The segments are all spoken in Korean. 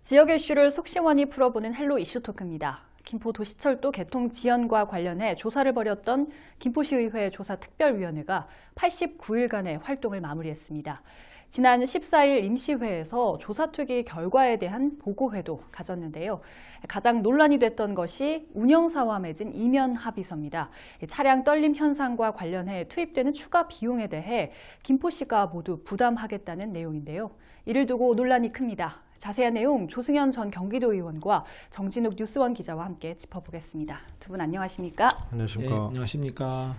지역 이슈를 속 시원히 풀어보는 헬로 이슈 토크입니다. 김포 도시철도 개통 지연과 관련해 조사를 벌였던 김포시의회 조사특별위원회가 89일간의 활동을 마무리했습니다. 지난 14일 임시회에서 조사특위 결과에 대한 보고회도 가졌는데요. 가장 논란이 됐던 것이 운영사와 맺은 이면 합의서입니다. 차량 떨림 현상과 관련해 투입되는 추가 비용에 대해 김포시가 모두 부담하겠다는 내용인데요. 이를 두고 논란이 큽니다. 자세한 내용 조승현 전 경기도의원과 정진욱 뉴스원 기자와 함께 짚어보겠습니다. 두 분 안녕하십니까? 안녕하십니까? 네, 안녕하십니까?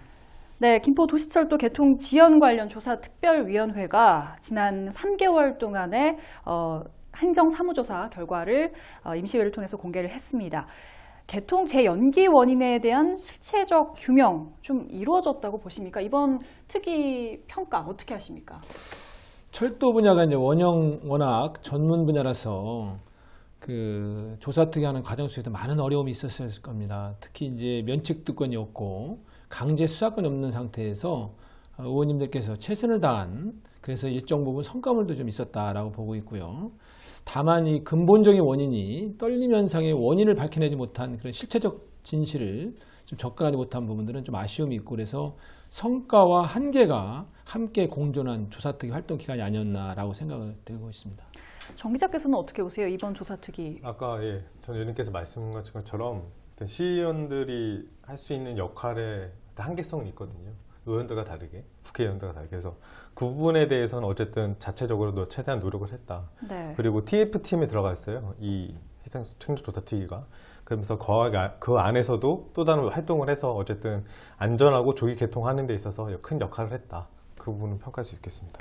네, 김포 도시철도 개통 지연 관련 조사특별위원회가 지난 3개월 동안의 행정사무조사 결과를 임시회를 통해서 공개를 했습니다. 개통 재연기 원인에 대한 실체적 규명 좀 이루어졌다고 보십니까? 이번 특위 평가 어떻게 하십니까? 철도 분야가 이제 워낙 전문 분야라서 그 조사특위하는 과정 속에서 많은 어려움이 있었을 겁니다. 특히 이제 면책특권이 없고 강제 수사권이 없는 상태에서 의원님들께서 최선을 다한 그래서 일정 부분 성과물도 좀 있었다라고 보고 있고요. 다만 이 근본적인 원인이 떨림 현상의 원인을 밝혀내지 못한 그런 실체적 진실을 좀 접근하지 못한 부분들은 좀 아쉬움이 있고 그래서 성과와 한계가 함께 공존한 조사특위 활동 기간이 아니었나라고 생각을 들고 있습니다. 정 기자께서는 어떻게 보세요? 이번 조사특위. 아까 전 의원님께서 말씀하신 것처럼 시의원들이 할 수 있는 역할에 한계성이 있거든요. 의원들과 다르게, 국회의원들과 다르게. 그래서 그 부분에 대해서는 어쨌든 자체적으로도 최대한 노력을 했다. 네. 그리고 TF팀에 들어가 있어요. 이 해당 행정조사특위가. 그러면서 그 안에서도 또 다른 활동을 해서 어쨌든 안전하고 조기 개통하는 데 있어서 큰 역할을 했다. 그 부분은 평가할 수 있겠습니다.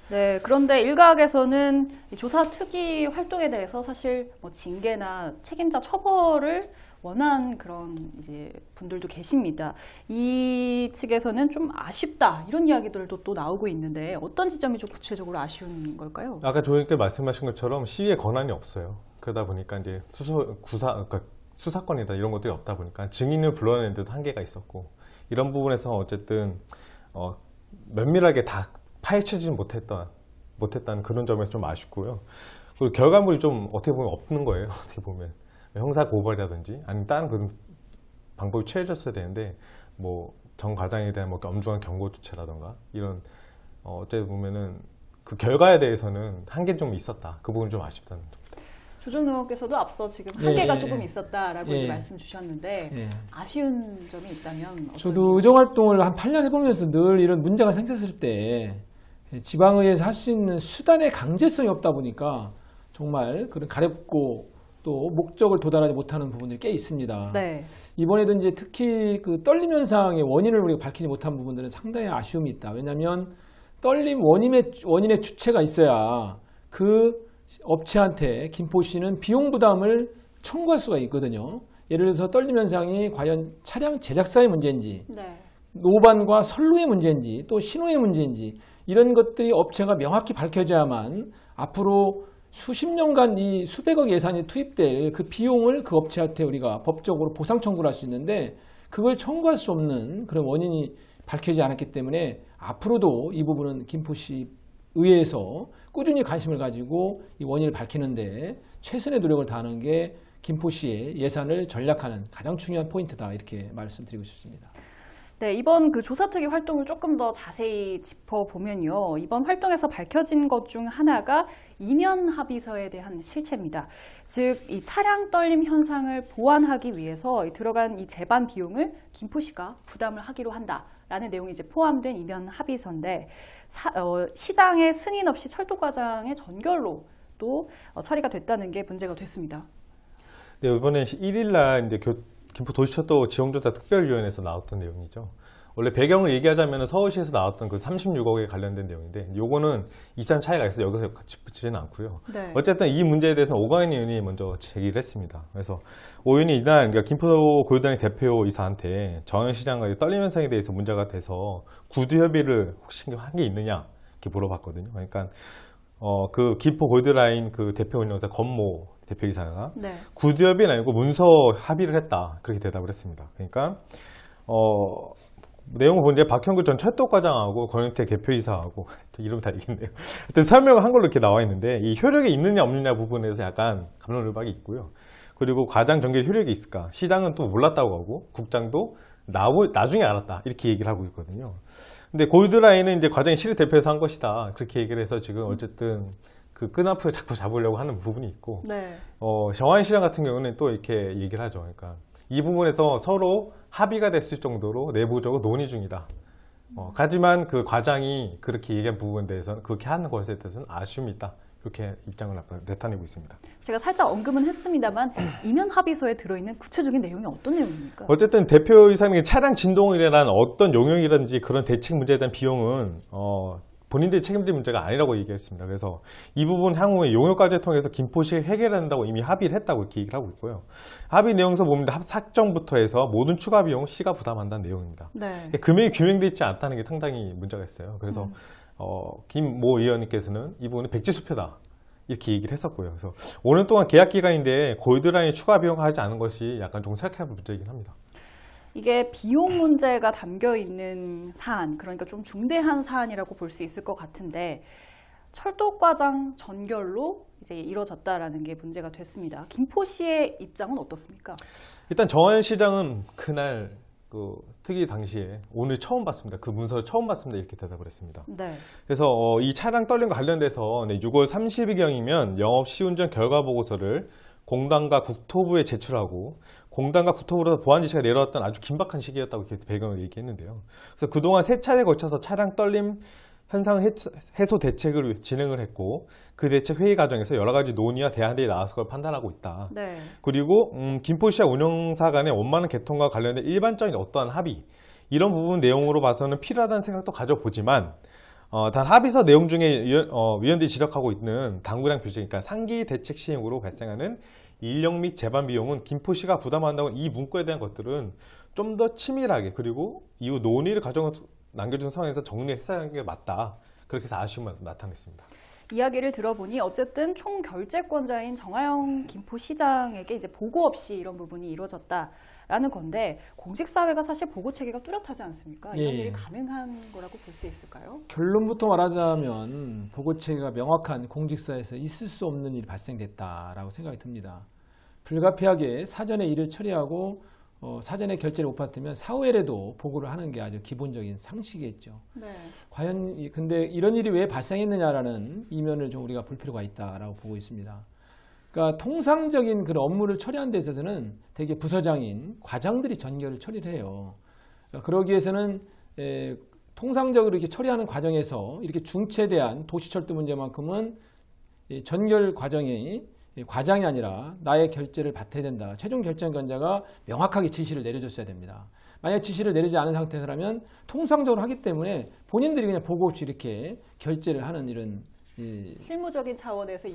네, 그런데 일각에서는 이 조사특위 활동에 대해서 사실 뭐 징계나 책임자 처벌을 원한 그런 이제 분들도 계십니다. 이 측에서는 좀 아쉽다 이런 이야기들도 또 나오고 있는데 어떤 지점이 좀 구체적으로 아쉬운 걸까요? 아까 조원님께 말씀하신 것처럼 시의 권한이 없어요. 그러다 보니까 이제 그러니까 수사권이다 이런 것들이 없다 보니까 증인을 불러내는 데도 한계가 있었고 이런 부분에서 어쨌든 면밀하게 다 파헤치지 못했다는 그런 점에서 좀 아쉽고요. 그리고 결과물이 좀 어떻게 보면 없는 거예요. 어떻게 보면 형사 고발이라든지 아니면 다른 그런 방법이 취해졌어야 되는데 뭐 정 과장에 대한 뭐 엄중한 경고 조치라든가 이런 어떻게 보면은 그 결과에 대해서는 한계 좀 있었다. 그 부분 좀 아쉽다는 겁니다. 조정 의원께서도 앞서 지금 한계가 조금 있었다라고 이제 말씀 주셨는데 아쉬운 점이 있다면 저도 의정활동을 한 8년 해보면서 늘 이런 문제가 생겼을 때 지방의회에서 할 수 있는 수단의 강제성이 없다 보니까 정말 그런 가렵고 또 목적을 도달하지 못하는 부분들이 꽤 있습니다. 네. 이번에도 이제 특히 그 떨림 현상의 원인을 우리가 밝히지 못한 부분들은 상당히 아쉬움이 있다. 왜냐하면 떨림 원인의 주체가 있어야 그 업체한테 김포시는 비용 부담을 청구할 수가 있거든요. 예를 들어서 떨림 현상이 과연 차량 제작사의 문제인지 노반과 선로의 문제인지 또 신호의 문제인지 이런 것들이 업체가 명확히 밝혀져야만 앞으로 수십 년간 이 수백억 예산이 투입될 그 비용을 그 업체한테 우리가 법적으로 보상 청구를 할 수 있는데 그걸 청구할 수 없는 그런 원인이 밝혀지지 않았기 때문에 앞으로도 이 부분은 김포시 의회에서 꾸준히 관심을 가지고 이 원인을 밝히는데 최선의 노력을 다하는 게 김포시의 예산을 전략하는 가장 중요한 포인트다 이렇게 말씀드리고 싶습니다. 네, 이번 그 조사특위 활동을 조금 더 자세히 짚어보면요. 이번 활동에서 밝혀진 것 중 하나가 이면 합의서에 대한 실체입니다. 즉, 이 차량 떨림 현상을 보완하기 위해서 들어간 이 재반 비용을 김포시가 부담을 하기로 한다라는 내용이 이제 포함된 이면 합의서인데 시장의 승인 없이 철도과장의 전결로 또 처리가 됐다는 게 문제가 됐습니다. 네, 이번에 1일 날 이제 김포 도시철도 지형조사 특별위원회에서 나왔던 내용이죠. 원래 배경을 얘기하자면 서울시에서 나왔던 그 36억에 관련된 내용인데 요거는 입장 차이가 있어서 여기서 짚지는 않고요. 네. 어쨌든 이 문제에 대해서는 오광현 의원이 먼저 제기를 했습니다. 그래서 오 의원이 이날 그러니까 김포 고유단위 대표이사한테 정영시장과 떨림 현상에 대해서 문제가 돼서 구두 협의를 혹시 한 게 있느냐 이렇게 물어봤거든요. 그러니까 그 김포 골드라인 그 대표 운영사 권모 대표이사가 구두 협의는 아니고 문서 합의를 했다 그렇게 대답을 했습니다. 그러니까 내용을 보는데 박형구 전 철도과장하고 권영태 개표이사하고 이름 다 이긴데요. 하여튼 설명을 한글로 이렇게 나와 있는데 이 효력이 있느냐 없느냐 부분에서 약간 갑론을박이 있고요. 그리고 과장 전결 효력이 있을까? 시장은 또 몰랐다고 하고 국장도 나중에 알았다 이렇게 얘기를 하고 있거든요. 근데 골드라인은 이제 과장이 실을 대표해서 한 것이다 그렇게 얘기를 해서 지금 어쨌든 그 끈앞을 자꾸 잡으려고 하는 부분이 있고 네. 정화시장 같은 경우는 또 이렇게 얘기를 하죠. 그러니까 이 부분에서 서로 합의가 됐을 정도로 내부적으로 논의 중이다. 하지만 그 과장이 그렇게 얘기한 부분에 대해서는 그렇게 하는 것에 대해서는 아쉬움이 있다. 이렇게 입장을 나타내고 있습니다. 제가 살짝 언급은 했습니다만 이면 합의서에 들어있는 구체적인 내용이 어떤 내용입니까? 어쨌든 대표이사님이 차량 진동이라는 어떤 용역이라든지 그런 대책 문제에 대한 비용은 본인들이 책임질 문제가 아니라고 얘기했습니다. 그래서 이 부분 향후에 용역과제 통해서 김포시 해결한다고 이미 합의를 했다고 이렇게 얘기를 하고 있고요. 합의 내용서 보면 삭정부터 해서 모든 추가 비용 시가 부담한다는 내용입니다. 네. 금액이 규명되어 있지 않다는 게 상당히 문제가 있어요. 그래서 김 모 의원님께서는 이 부분은 백지수표다 이렇게 얘기를 했었고요. 그래서 5년 동안 계약 기간인데 골드라인에 추가 비용을 하지 않은 것이 약간 좀 생각해볼 문제이긴 합니다. 이게 비용 문제가 담겨 있는 사안, 그러니까 좀 중대한 사안이라고 볼 수 있을 것 같은데 철도과장 전결로 이제 이뤄졌다라는 게 문제가 됐습니다. 김포시의 입장은 어떻습니까? 일단 정화연 시장은 그날 그 특이 당시에 오늘 처음 봤습니다. 그 문서를 처음 봤습니다. 이렇게 대답을 했습니다. 네. 그래서 이 차량 떨림과 관련돼서 6월 30일경이면 영업 시운전 결과 보고서를 공단과 국토부에 제출하고 공단과 국토부로서 보안 지시가 내려왔던 아주 긴박한 시기였다고 이렇게 배경을 얘기했는데요. 그래서 그동안 3차례에 걸쳐서 차량 떨림 현상 해소 대책을 진행을 했고 그 대책 회의 과정에서 여러 가지 논의와 대안들이 나와서 그걸 판단하고 있다. 네. 그리고 김포시와 운영사 간의 원만한 개통과 관련된 일반적인 어떠한 합의 이런 부분 내용으로 봐서는 필요하다는 생각도 가져보지만 단 합의서 내용 중에 위원들이 지적하고 있는 당구량 표시, 그러니까 상기 대책 시행으로 발생하는 인력 및 재반 비용은 김포시가 부담한다고 이 문구에 대한 것들은 좀 더 치밀하게 그리고 이후 논의를 남겨준 상황에서 정리했어야 하는 게 맞다. 그렇게 해서 아쉬움을 나타냈습니다. 이야기를 들어보니 어쨌든 총결재권자인 정화영 김포시장에게 이제 보고 없이 이런 부분이 이루어졌다라는 건데 공직사회가 사실 보고 체계가 뚜렷하지 않습니까? 이런 일이 가능한 거라고 볼 수 있을까요? 결론부터 말하자면 보고 체계가 명확한 공직사에서 있을 수 없는 일이 발생됐다라고 생각이 듭니다. 불가피하게 사전에 일을 처리하고 사전에 결제를 못 받으면 사후에라도 보고를 하는 게 아주 기본적인 상식이겠죠. 네. 과연 근데 이런 일이 왜 발생했느냐라는 이면을 좀 우리가 볼 필요가 있다라고 보고 있습니다. 그러니까 통상적인 그런 업무를 처리하는 데 있어서는 대개 부서장인 과장들이 전결을 처리를 해요. 그러기 위해서는 통상적으로 이렇게 처리하는 과정에서 이렇게 중체대한 도시철도 문제만큼은 전결 과정이 과장이 아니라 나의 결재를 받아야 된다. 최종 결정권자가 명확하게 지시를 내려줬어야 됩니다. 만약 지시를 내리지 않은 상태라면 통상적으로 하기 때문에 본인들이 그냥 보고 없이 이렇게 결재를 하는 이런 실무적인 차원에서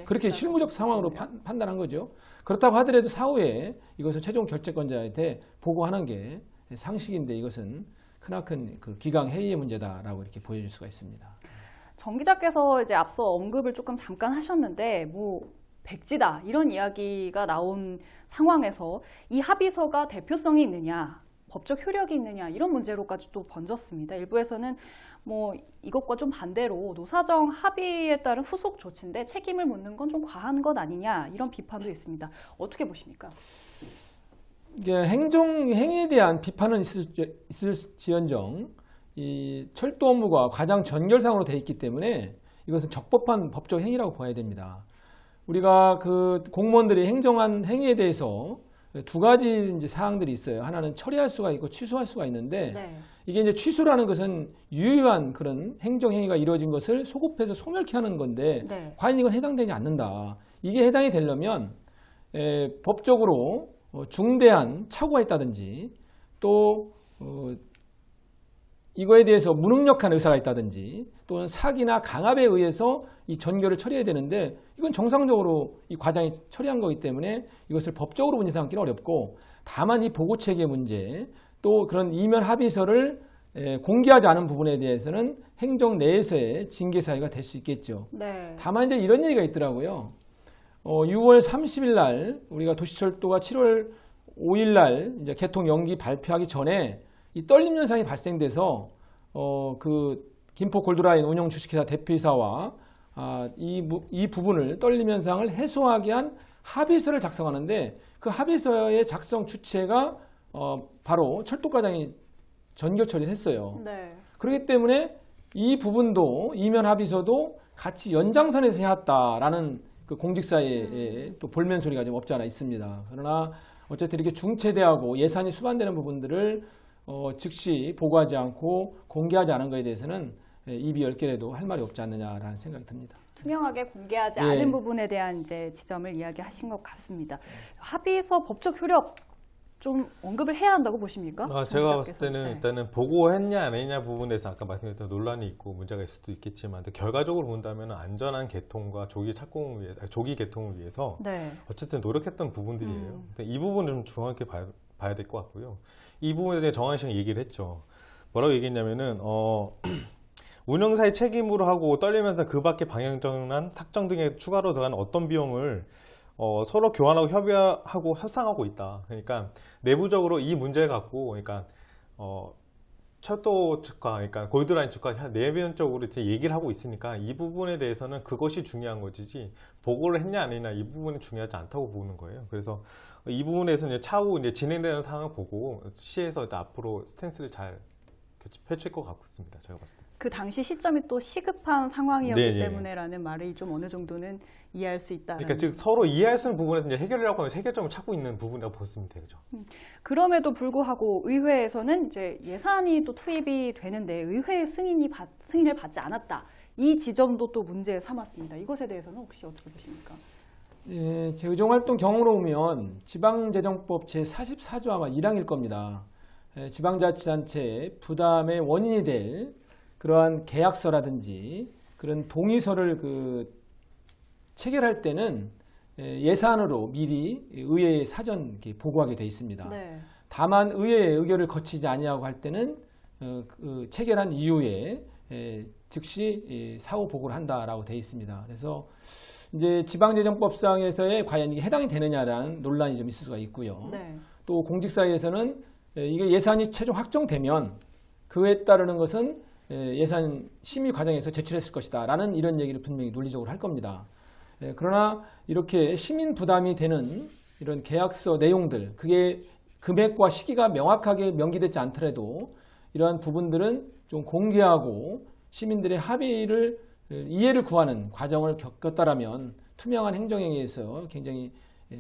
그렇게 실무적 상황으로 판단한 거죠. 그렇다고 하더라도 사후에 이것을 최종 결재권자한테 보고하는 게 상식인데 이것은 크나큰 그 기강 회의의 문제다라고 이렇게 보여줄 수가 있습니다. 정 기자께서 이제 앞서 언급을 조금 잠깐 하셨는데 백지다 이런 이야기가 나온 상황에서 이 합의서가 대표성이 있느냐, 법적 효력이 있느냐 이런 문제로까지 또 번졌습니다. 일부에서는 이것과 좀 반대로 노사정 합의에 따른 후속 조치인데 책임을 묻는 건 좀 과한 것 아니냐 이런 비판도 있습니다. 어떻게 보십니까? 이게 행정행위에 대한 비판은 있을지언정 이 철도 업무가 과장 전결상으로 돼 있기 때문에 이것은 적법한 법적 행위라고 봐야 됩니다. 우리가 그 공무원들이 행정한 행위에 대해서 두 가지 이제 사항들이 있어요. 하나는 처리할 수가 있고 취소할 수가 있는데 네. 이게 이제 취소라는 것은 유효한 그런 행정 행위가 이루어진 것을 소급해서 소멸케 하는 건데 네. 과연 이건 해당되지 않는다. 이게 해당이 되려면 법적으로 중대한 착오가 있다든지 또 이거에 대해서 무능력한 의사가 있다든지 또는 사기나 강압에 의해서 이 전결을 처리해야 되는데 이건 정상적으로 이 과장이 처리한 거기 때문에 이것을 법적으로 문제 삼기는 어렵고 다만 이 보고체계 문제 또 그런 이면 합의서를 공개하지 않은 부분에 대해서는 행정 내에서의 징계 사유가 될 수 있겠죠. 네. 다만 이제 이런 얘기가 있더라고요. 6월 30일 날 우리가 도시철도가 7월 5일 날 이제 개통 연기 발표하기 전에 이 떨림 현상이 발생돼서 그 김포 골드라인 운영 주식회사 대표이사와 이 부분을 떨림 현상을 해소하게 한 합의서를 작성하는데 그 합의서의 작성 주체가 바로 철도과장이 전결 처리를 했어요. 네. 그렇기 때문에 이 부분도 이면 합의서도 같이 연장선에서 해왔다라는 그 공직사의 또 볼멘 소리가 좀 없지 않아 있습니다. 그러나 어쨌든 이렇게 중체대하고 예산이 수반되는 부분들을 즉시 보고하지 않고 공개하지 않은 것에 대해서는 입이 열 개라도 할 말이 없지 않느냐라는 생각이 듭니다. 투명하게 공개하지 예. 않은 부분에 대한 이제 지점을 이야기하신 것 같습니다. 합의서 법적 효력 좀 언급을 해야 한다고 보십니까? 제가 봤을 정치자께서. 때는 네. 일단은 보고했냐 안 했냐 부분에서 아까 말씀드렸던 논란이 있고 문제가 있을 수도 있겠지만 결과적으로 본다면 안전한 개통과 조기 개통을 위해서 네. 어쨌든 노력했던 부분들이에요. 근데 이 부분은 좀 중요하게 봐야 될 것 같고요. 이 부분에 대해 정한 씨가 얘기를 했죠. 뭐라고 얘기했냐면은 운영사의 책임으로 하고 떨리면서 그 밖에 방향정한 삭정 등에 추가로 들어가는 어떤 비용을 서로 교환하고 협의하고 협상하고 있다. 그러니까 내부적으로 이 문제를 갖고 그러니까 철도 측과 그러니까 골드라인 측과 내면적으로 이제 얘기를 하고 있으니까 이 부분에 대해서는 그것이 중요한 것이지 보고를 했냐 안 했냐 이 부분이 중요하지 않다고 보는 거예요. 그래서 이 부분에서 이제 차후 이제 진행되는 상황을 보고 시에서 앞으로 스탠스를 잘 펼칠 것 같습니다. 제가 봤을 때. 그 당시 시점이 또 시급한 상황이었기 네, 네. 때문에라는 말이 좀 어느 정도는 이해할 수 있다. 그러니까 즉 서로 이해할 수 있는 부분에서 이제 해결하려고 하면 해결점을 찾고 있는 부분이라고 보시면 되죠. 그럼에도 불구하고 의회에서는 이제 예산이 또 투입이 되는데 의회 승인을 받지 않았다. 이 지점도 또 문제 삼았습니다. 이것에 대해서는 혹시 어떻게 보십니까? 예, 제 의정활동 경우로 보면 지방재정법 제44조 아마 1항일 겁니다. 지방자치단체의 부담의 원인이 될 그러한 계약서라든지 그런 동의서를 체결할 때는 예산으로 미리 의회에 사전 이렇게 보고하게 돼 있습니다. 네. 다만 의회의 의결을 거치지 아니하고 할 때는 체결한 이후에 즉시 사후 보고를 한다라고 돼 있습니다. 그래서 이제 지방재정법상에서의 과연 이게 해당이 되느냐라는 논란이 좀 있을 수가 있고요. 네. 또 공직사회에서는 이게 예산이 최종 확정되면 그에 따르는 것은 예산 심의 과정에서 제출했을 것이다 라는 이런 얘기를 분명히 논리적으로 할 겁니다. 그러나 이렇게 시민 부담이 되는 이런 계약서 내용들 그게 금액과 시기가 명확하게 명기되지 않더라도 이러한 부분들은 좀 공개하고 시민들의 합의를 이해를 구하는 과정을 겪었다라면 투명한 행정행위에서 굉장히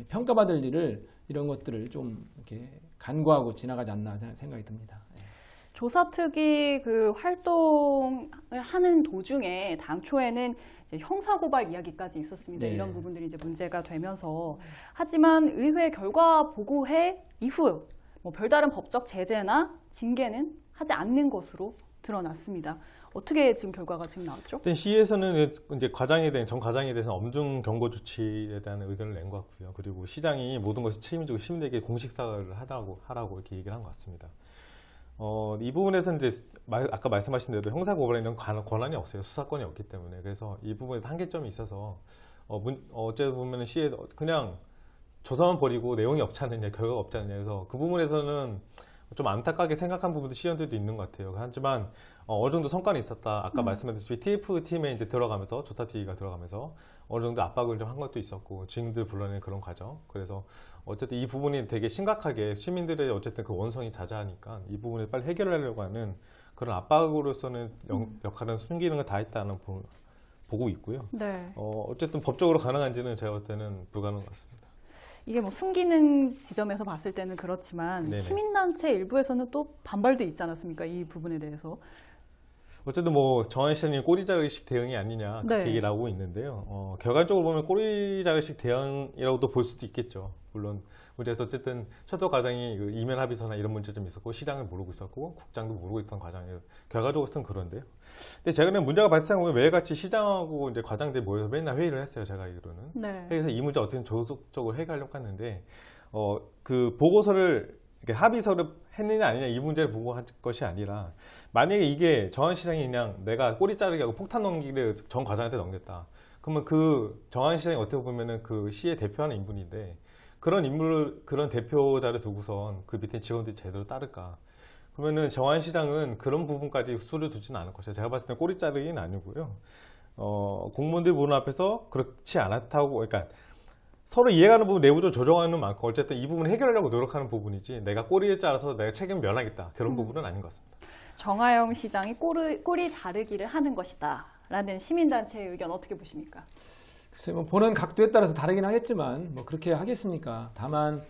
평가받을 일을 이런 것들을 좀 이렇게 간과하고 지나가지 않나 생각이 듭니다. 조사특위 그 활동을 하는 도중에 당초에는 이제 형사고발 이야기까지 있었습니다. 네. 이런 부분들이 이제 문제가 되면서 하지만 의회 결과 보고회 이후 뭐 별다른 법적 제재나 징계는 하지 않는 것으로 드러났습니다. 어떻게 지금 결과가 지금 나왔죠? 일단 시에서는 이제 전 과장에 대해서 엄중 경고 조치에 대한 의견을 낸 것 같고요. 그리고 시장이 모든 것을 책임지고 시민에게 공식 사과를 하라고 이렇게 얘기를 한 것 같습니다. 이 부분에서는 이제 아까 말씀하신 대로 형사고발에는 권한이 없어요. 수사권이 없기 때문에. 그래서 이 부분에 한계점이 있어서 어째 보면은 시에 그냥 조사만 버리고 내용이 없지 않느냐, 결과가 없지 않느냐. 그래서 그 부분에서는 좀 안타깝게 생각한 부분도 시의원들도 있는 것 같아요. 하지만 어느 정도 성과는 있었다. 아까 말씀드렸듯이 TF팀에 이제 들어가면서 조사팀가 들어가면서 어느 정도 압박을 좀 한 것도 있었고 증인들 불러내는 그런 과정. 그래서 어쨌든 이 부분이 되게 심각하게 시민들의 어쨌든 그 원성이 자자하니까 이 부분을 빨리 해결하려고 하는 그런 압박으로서는 역할은 순기능을 다했다는 보고 있고요. 네. 어쨌든 법적으로 가능한지는 제가 볼 때는 불가능한 것 같습니다. 이게 뭐 순기능 지점에서 봤을 때는 그렇지만 네네. 시민단체 일부에서는 또 반발도 있지 않았습니까? 이 부분에 대해서. 어쨌든 뭐 정한 시장님 꼬리자르식 대응이 아니냐 그렇게 네. 얘기를 하고 있는데요. 결과적으로 보면 꼬리자르식 대응이라고도 볼 수도 있겠죠. 물론 그래서 어쨌든 철도 과장이 그 이면 합의서나 이런 문제점이 있었고 시장을 모르고 있었고 국장도 모르고 있던 과정이에요. 결과적으로는 그런데요. 근데 최근에 문제가 발생하면 매일같이 시장하고 이제 과장들 모여서 맨날 회의를 했어요. 제가 알기로는. 네. 그래서 이 문제 어떻게 조속적으로 해결하려고 했는데 그 보고서를 이렇게 합의서를 했느냐 아니냐 이 문제를 보고한 것이 아니라 만약에 이게 정한 시장이 그냥 내가 꼬리 자르기 하고 폭탄 넘기를 정 과장한테 넘겼다. 그러면 그 정한 시장이 어떻게 보면은 그 시의 대표하는 인물인데 그런 대표자를 두고선 그 밑에 직원들이 제대로 따를까? 그러면은 정안시장은 그런 부분까지 수를 두지는 않을 것이에요. 제가 봤을 때 꼬리 자르기는 아니고요. 공무원들 보는 앞에서 그렇지 않았다고, 그러니까 서로 이해가는 부분 내부적으로 조정하는 많고 어쨌든 이 부분을 해결하려고 노력하는 부분이지 내가 꼬리를 자라서 내가 책임을 면하겠다 그런 부분은 아닌 것 같습니다. 정하영 시장이 꼬리 자르기를 하는 것이다 라는 시민단체의 의견 어떻게 보십니까? 글쎄 뭐 보는 각도에 따라서 다르긴 하겠지만 뭐 그렇게 하겠습니까? 다만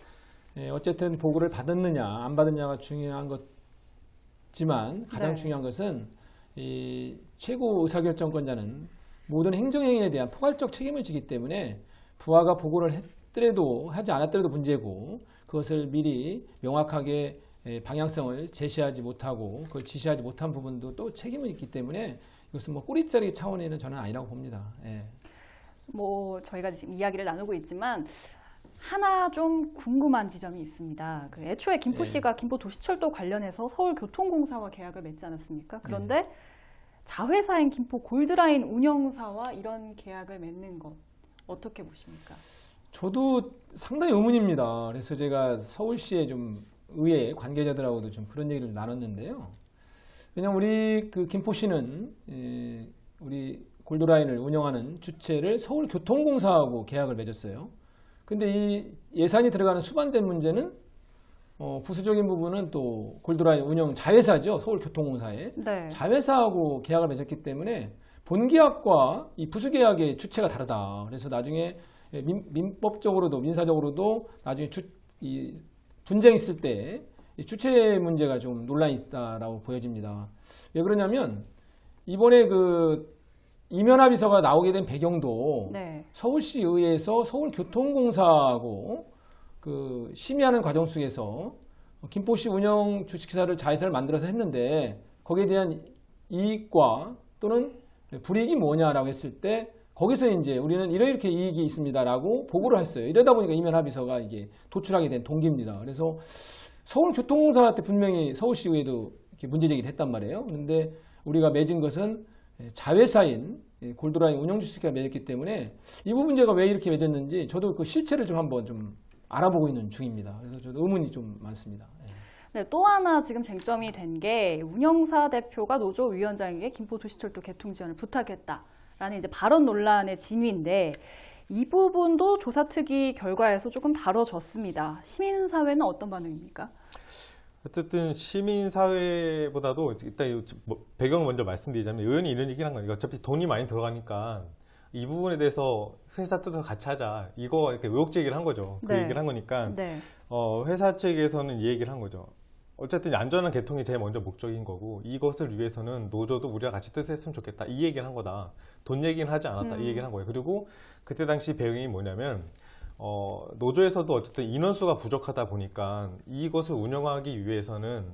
어쨌든 보고를 받았느냐 안 받았느냐가 중요한 것지만 가장 네. 중요한 것은 이 최고 의사결정권자는 모든 행정행위에 대한 포괄적 책임을 지기 때문에 부하가 보고를 했더라도 하지 않았더라도 문제고 그것을 미리 명확하게 방향성을 제시하지 못하고 그걸 지시하지 못한 부분도 또 책임이 있기 때문에 이것은 뭐 꼬리자르기 차원에는 저는 아니라고 봅니다. 예. 뭐 저희가 지금 이야기를 나누고 있지만 하나 좀 궁금한 지점이 있습니다. 그 애초에 김포시가 김포도시철도 관련해서 서울교통공사와 계약을 맺지 않았습니까? 그런데 자회사인 김포 골드라인 운영사와 이런 계약을 맺는 것 어떻게 보십니까? 저도 상당히 의문입니다. 그래서 제가 서울시의 좀 의회 관계자들하고도 좀 그런 얘기를 나눴는데요. 왜냐하면 우리 그 김포시는 우리 골드라인을 운영하는 주체를 서울교통공사하고 계약을 맺었어요. 근데 이 예산이 들어가는 수반된 문제는 부수적인 부분은 또 골드라인 운영 자회사죠. 서울교통공사에. 네. 자회사하고 계약을 맺었기 때문에 본계약과 이 부수계약의 주체가 다르다. 그래서 나중에 민법적으로도 민사적으로도 나중에 이 분쟁이 있을 때 이 주체 문제가 좀 논란이 있다라고 보여집니다. 왜 그러냐면 이번에 그 이면합의서가 나오게 된 배경도 네. 서울시 의회에서 서울교통공사하고 그 심의하는 과정 속에서 김포시 운영 주식회사를 자회사를 만들어서 했는데 거기에 대한 이익과 또는 불이익이 뭐냐라고 했을 때 거기서 이제 우리는 이렇게 이익이 있습니다라고 보고를 했어요. 이러다 보니까 이면합의서가 이게 도출하게 된 동기입니다. 그래서 서울교통공사한테 분명히 서울시 의회도 이렇게 문제제기를 했단 말이에요. 그런데 우리가 맺은 것은 자회사인 골드라인 운영주식회사가 맺었기 때문에 이 부분 제가 왜 이렇게 맺었는지 저도 그 실체를 좀 한번 좀 알아보고 있는 중입니다. 그래서 저도 의문이 좀 많습니다. 네, 또 하나 지금 쟁점이 된 게 운영사 대표가 노조위원장에게 김포도시철도 개통 지원을 부탁했다라는 이제 발언 논란의 진위인데 이 부분도 조사특위 결과에서 조금 다뤄졌습니다. 시민사회는 어떤 반응입니까? 어쨌든 시민사회보다도 일단 배경을 먼저 말씀드리자면 의원이 이런 얘기를 한 거니까 어차피 돈이 많이 들어가니까 이 부분에 대해서 회사 뜻을 같이 하자 이거 이렇게 의혹 제기를 한 거죠. 그 네. 얘기를 한 거니까 네. 회사 측에서는 이 얘기를 한 거죠. 어쨌든 안전한 개통이 제일 먼저 목적인 거고 이것을 위해서는 노조도 우리가 같이 뜻을 했으면 좋겠다 이 얘기를 한 거다. 돈 얘기는 하지 않았다 이 얘기를 한 거예요. 그리고 그때 당시 배경이 뭐냐면 노조에서도 어쨌든 인원수가 부족하다 보니까 이것을 운영하기 위해서는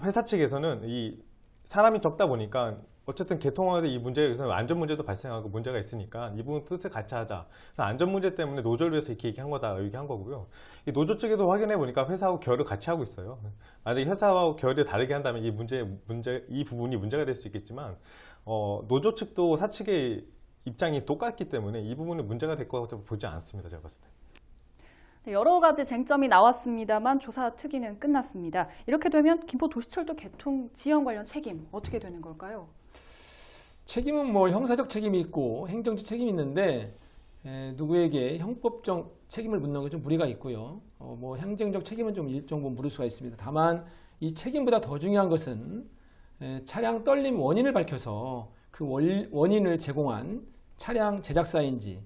회사 측에서는 이 사람이 적다 보니까 어쨌든 개통하면서 이 문제에서 안전 문제도 발생하고 문제가 있으니까 이 부분 뜻을 같이 하자. 안전 문제 때문에 노조를 위해서 이렇게 얘기한 거다 얘기한 거고요. 이 노조 측에도 확인해 보니까 회사하고 결을 같이 하고 있어요. 만약에 회사하고 결을 다르게 한다면 이 부분이 문제가 될 수 있겠지만 노조 측도 사측의 입장이 똑같기 때문에 이 부분은 문제가 될 거라고 보지 않습니다. 제가 봤을 때. 네, 여러 가지 쟁점이 나왔습니다만 조사 특위는 끝났습니다. 이렇게 되면 김포도시철도 개통 지연 관련 책임 어떻게 되는 걸까요? 책임은 뭐 형사적 책임이 있고 행정적 책임이 있는데 누구에게 형법적 책임을 묻는 건 좀 무리가 있고요. 뭐 행정적 책임은 좀 일정 부분 물을 수가 있습니다. 다만 이 책임보다 더 중요한 것은 차량 떨림 원인을 밝혀서 그 원인을 제공한 차량 제작사인지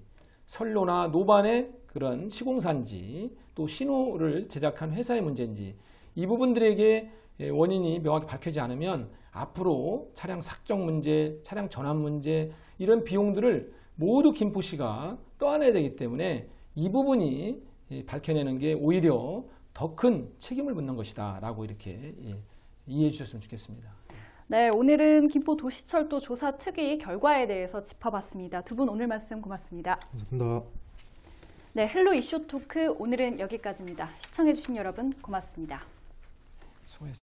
선로나 노반의 그런 시공사인지 또 신호를 제작한 회사의 문제인지 이 부분들에게 원인이 명확히 밝혀지지 않으면 앞으로 차량 삭정 문제, 차량 전환 문제 이런 비용들을 모두 김포시가 떠안아야 되기 때문에 이 부분이 밝혀내는 게 오히려 더 큰 책임을 묻는 것이다 라고 이렇게 이해해 주셨으면 좋겠습니다. 네, 오늘은 김포도시철도 조사 특위 결과에 대해서 짚어봤습니다. 두 분 오늘 말씀 고맙습니다. 감사합니다. 네, 헬로 이슈 토크 오늘은 여기까지입니다. 시청해주신 여러분 고맙습니다. 수고했습니다.